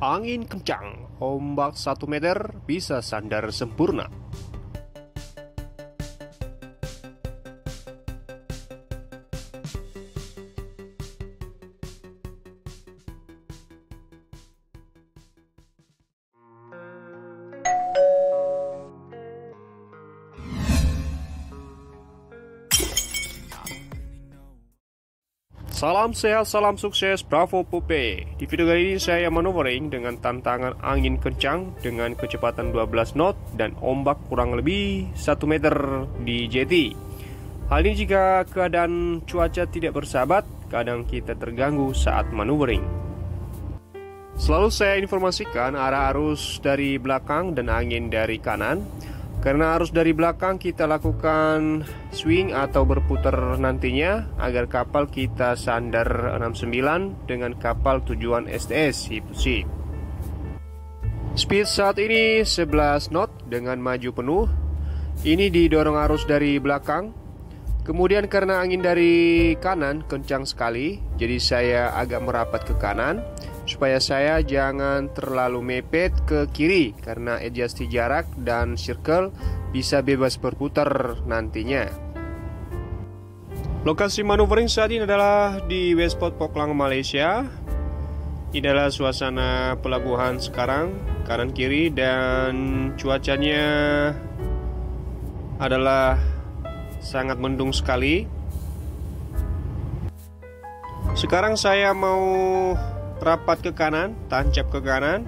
Angin kencang, ombak 1 meter, bisa sandar sempurna. Salam sehat, salam sukses, bravo Pupe. Di video kali ini saya maneuvering dengan tantangan angin kencang dengan kecepatan 12 knot dan ombak kurang lebih 1 meter di jeti. Hal ini jika keadaan cuaca tidak bersahabat, kadang kita terganggu saat maneuvering. Selalu saya informasikan arah arus dari belakang dan angin dari kanan. Karena arus dari belakang kita lakukan swing atau berputar nantinya agar kapal kita sandar 69 dengan kapal tujuan STS Hipushi. Speed saat ini 11 knot dengan maju penuh. Ini didorong arus dari belakang. Kemudian karena angin dari kanan kencang sekali, jadi saya agak merapat ke kanan supaya saya jangan terlalu mepet ke kiri, karena adjust jarak dan circle bisa bebas berputar nantinya. Lokasi maneuvering saat ini adalah di Westport Poklang, Malaysia. Ini adalah suasana pelabuhan sekarang, kanan kiri, dan cuacanya adalah sangat mendung sekali. Sekarang saya mau rapat ke kanan, tancap ke kanan.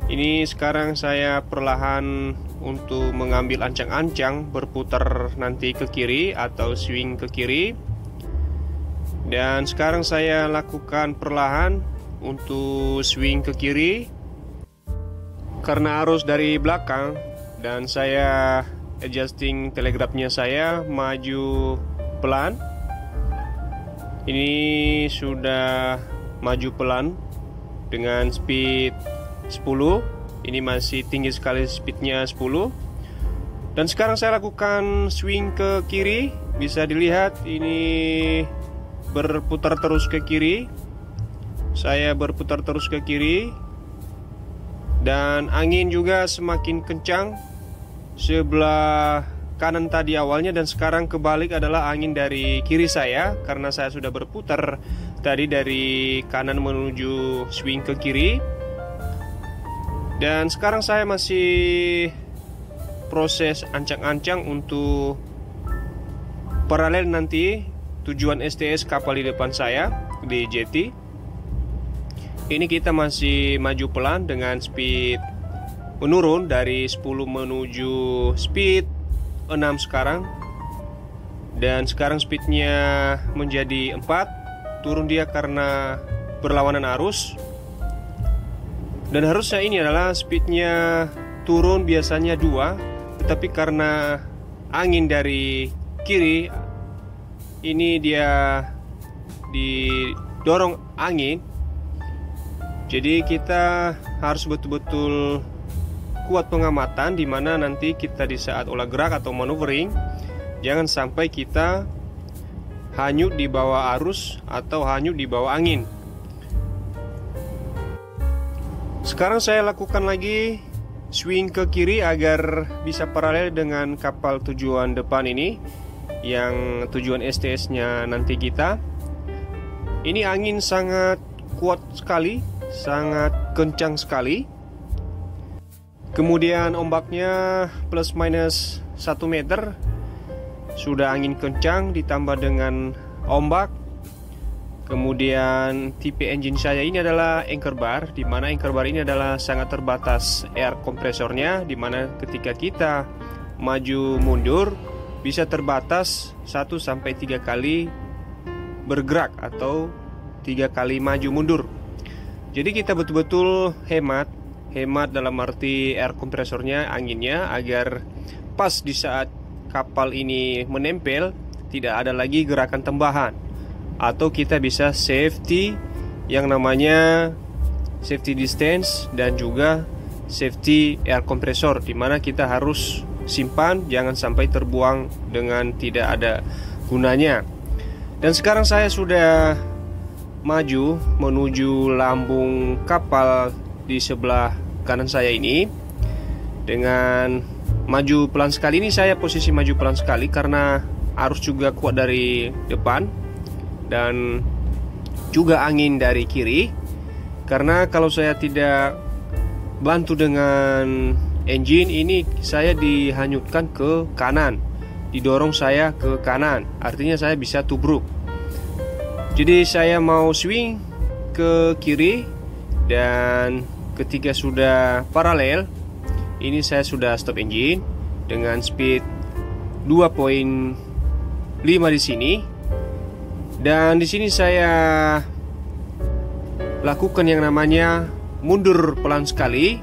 Ini sekarang saya perlahan untuk mengambil ancang-ancang berputar nanti ke kiri atau swing ke kiri. Dan sekarang saya lakukan perlahan untuk swing ke kiri karena arus dari belakang, dan saya adjusting telegrafnya, saya maju pelan. Ini sudah maju pelan dengan speed 10. Ini masih tinggi sekali speednya 10. Dan sekarang saya lakukan swing ke kiri. Bisa dilihat ini berputar terus ke kiri. Saya berputar terus ke kiri. Dan angin juga semakin kencang sebelah kanan tadi awalnya, dan sekarang kebalik adalah angin dari kiri saya karena saya sudah berputar tadi dari kanan menuju swing ke kiri. Dan sekarang saya masih proses ancang-ancang untuk paralel nanti tujuan STS kapal di depan saya di jeti. Ini kita masih maju pelan dengan speed menurun dari 10 menuju speed 6 sekarang. Dan sekarang speednya menjadi 4. Turun dia karena berlawanan arus. Dan harusnya ini adalah speednya turun biasanya 2, tetapi karena angin dari kiri ini dia didorong angin, jadi kita harus betul-betul kuat pengamatan di mana nanti kita di saat olah gerak atau maneuvering jangan sampai kita hanyut di bawah arus atau hanyut di bawah angin. Sekarang saya lakukan lagi swing ke kiri agar bisa paralel dengan kapal tujuan depan ini, yang tujuan STS-nya nanti kita. Ini angin sangat kuat sekali, sangat kencang sekali. Kemudian ombaknya plus minus 1 meter. Sudah angin kencang ditambah dengan ombak. Kemudian tipe engine saya ini adalah anchor bar, di mana anchor bar ini adalah sangat terbatas air kompresornya, di mana ketika kita maju mundur bisa terbatas 1-3 kali bergerak atau 3 kali maju mundur. Jadi kita betul-betul hemat dalam arti air kompresornya, anginnya, agar pas di saat kapal ini menempel tidak ada lagi gerakan tambahan, atau kita bisa safety yang namanya safety distance dan juga safety air kompresor, di mana kita harus simpan, jangan sampai terbuang dengan tidak ada gunanya. Dan sekarang saya sudah maju menuju lambung kapal di sebelah kanan saya ini. Dengan maju pelan sekali, ini saya posisi maju pelan sekali karena arus juga kuat dari depan dan juga angin dari kiri. Karena kalau saya tidak bantu dengan engine ini, saya dihanyutkan ke kanan, didorong saya ke kanan, artinya saya bisa tubruk. Jadi saya mau swing ke kiri, dan ketika sudah paralel, ini saya sudah stop engine dengan speed 2.5 di sini. Dan di sini saya lakukan yang namanya mundur pelan sekali.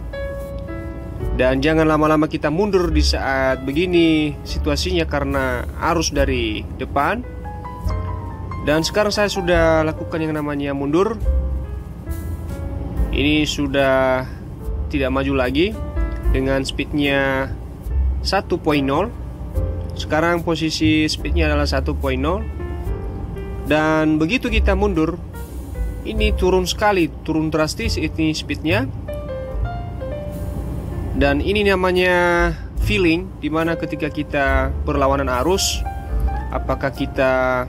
Dan jangan lama-lama kita mundur di saat begini situasinya karena arus dari depan. Dan sekarang saya sudah lakukan yang namanya mundur. Ini sudah tidak maju lagi dengan speednya 1.0. Sekarang posisi speednya adalah 1.0. Dan begitu kita mundur, ini turun sekali, turun drastis ini speednya. Dan ini namanya feeling, dimana ketika kita berlawanan arus, apakah kita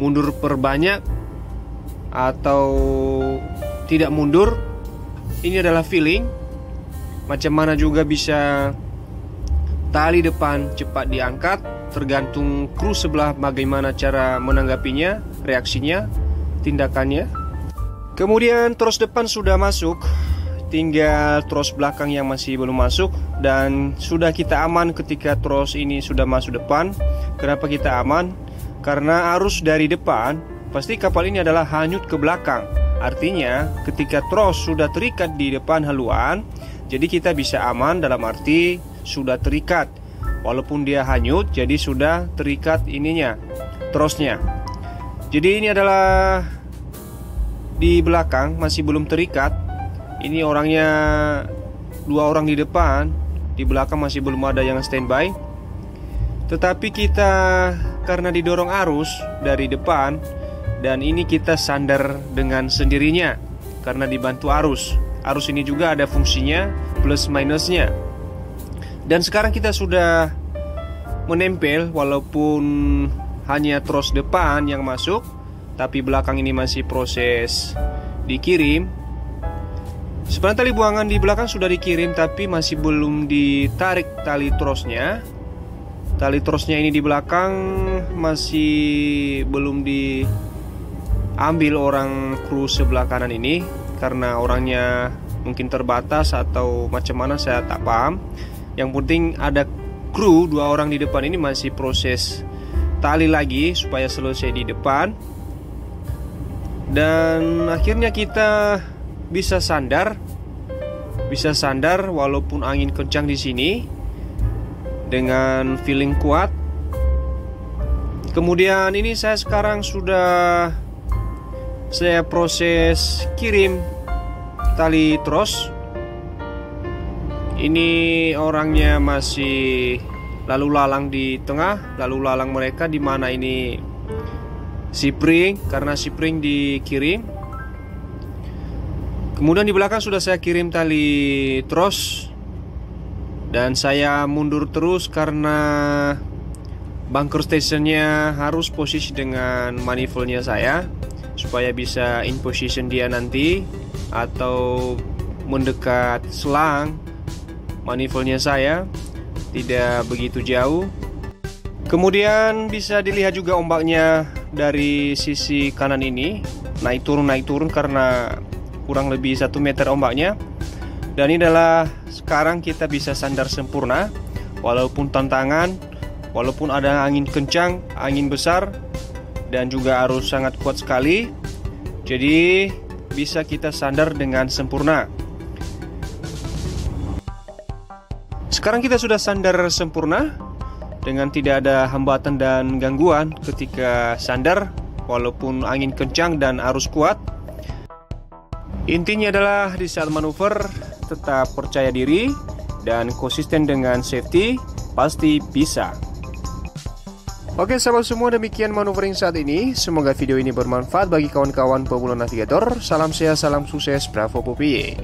mundur perbanyak atau tidak mundur. Ini adalah feeling. Macam mana juga bisa tali depan cepat diangkat, tergantung kru sebelah bagaimana cara menanggapinya, reaksinya, tindakannya. Kemudian tros depan sudah masuk, tinggal tros belakang yang masih belum masuk. Dan sudah kita aman ketika tros ini sudah masuk depan. Kenapa kita aman? Karena arus dari depan, pasti kapal ini adalah hanyut ke belakang. Artinya ketika tros sudah terikat di depan haluan, jadi kita bisa aman dalam arti sudah terikat. Walaupun dia hanyut, jadi sudah terikat ininya, trosnya. Jadi ini adalah di belakang masih belum terikat. Ini orangnya 2 orang di depan, di belakang masih belum ada yang standby. Tetapi kita karena didorong arus dari depan, dan ini kita sandar dengan sendirinya karena dibantu arus. Arus ini juga ada fungsinya plus minusnya. Dan sekarang kita sudah menempel, walaupun hanya tros depan yang masuk, tapi belakang ini masih proses dikirim. Sebenarnya tali buangan di belakang sudah dikirim, tapi masih belum ditarik tali trosnya. Tali trosnya ini di belakang masih belum diambil orang kru sebelah kanan ini, karena orangnya mungkin terbatas atau macam mana saya tak paham. Yang penting ada kru 2 orang di depan ini masih proses tali lagi supaya selesai di depan. Dan akhirnya kita bisa sandar walaupun angin kencang di sini dengan feeling kuat. Kemudian ini saya sekarang sudah saya proses kirim tali tros. Ini orangnya masih lalu lalang di tengah, lalu lalang mereka di mana ini spring, karena spring dikirim. Kemudian di belakang sudah saya kirim tali tros. Dan saya mundur terus karena bunker stationnya harus posisi dengan manifoldnya saya, supaya bisa in position dia nanti, atau mendekat selang manifoldnya saya, tidak begitu jauh. Kemudian bisa dilihat juga ombaknya dari sisi kanan ini, naik turun karena kurang lebih 1 meter ombaknya. Dan ini adalah sekarang kita bisa sandar sempurna, walaupun tantangan, walaupun ada angin kencang, angin besar, dan juga arus sangat kuat sekali. Jadi bisa kita sandar dengan sempurna. Sekarang kita sudah sandar sempurna dengan tidak ada hambatan dan gangguan ketika sandar, walaupun angin kencang dan arus kuat. Intinya adalah di saat manuver tetap percaya diri dan konsisten dengan safety, pasti bisa. Oke sahabat semua, demikian manuver saat ini. Semoga video ini bermanfaat bagi kawan-kawan pemula navigator. Salam sehat, salam sukses, Bravo Popeye.